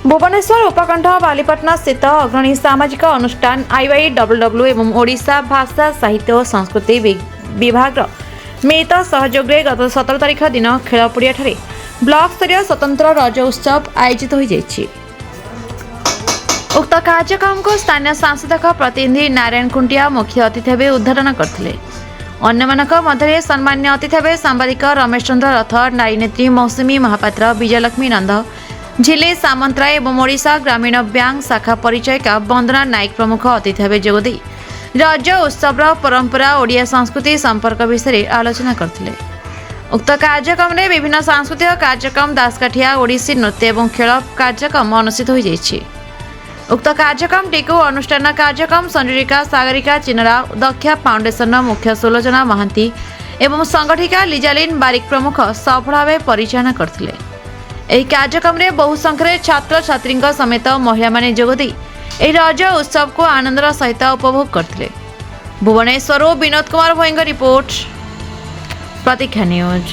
भुवनेश्वर उपकंठ बालीपाटना स्थित अग्रणी सामाजिक अनुष्ठान IYWW एवं ओडिशा भाषा साहित्य और संस्कृति विभाग मिलित सहयोग गत 17 तारिख दिन खेलपड़िया ब्लॉक स्तरीय स्वतंत्र रज उत्सव आयोजित हो जाइछि। उक्त कार्यक्रम को स्थानीय सांसदक प्रतिनिधि नारायण खुंटिया मुख्य अतिथि भाव उद्घाटन करथिले। अन्यमानक मध्य सम्मान्य अतिथि भाव सांबादिक रमेश चंद्र रथ, नारी नेत्री मौसुमी महापात्र, विजयलक्ष्मी नंद, झिले सामंतराय एवं ओडिशा ग्रामीण बैंक शाखा परिचयिका वंदना नायक प्रमुख अतिथि भाव जोगदे रज उत्सव परंपरा ओडिया संस्कृति संपर्क विषय आलोचना करथिले। उक्त कार्यक्रम में विभिन्न सांस्कृतिक कार्यक्रम, दासकाठिया, ओडिसी नृत्य और खेल कार्यक्रम अनुष्ठित हो जाइछि। उक्त कार्यक्रम टीकू अनुष्ठान कार्यक्रम संजुरिका सागरिका चिनरा, दक्षा फाउंडेशन मुख्य सुलोचना महांती एवं संगठिका लिजालिन बारिक प्रमुख सफल भाव परिचालन करथिले। ଏହି କାର୍ଯ୍ୟକ୍ରମରେ ବହୁ ସଂଖ୍ୟାରେ ଛାତ୍ରଛାତ୍ରୀଙ୍କ ସମେତ ମହିଳାମାନେ ଯୋଗଦେଇ ଏହି ରଜ ଉତ୍ସବକୁ ଆନନ୍ଦର ସହିତ ଉପଭୋଗ କରିଥିଲେ। ଭୁବନେଶ୍ୱରରୁ ବିନୋଦ କୁମାର ଭୋଇଙ୍କ ରିପୋର୍ଟ, ପ୍ରତୀକ୍ଷା ନ୍ୟୁଜ୍।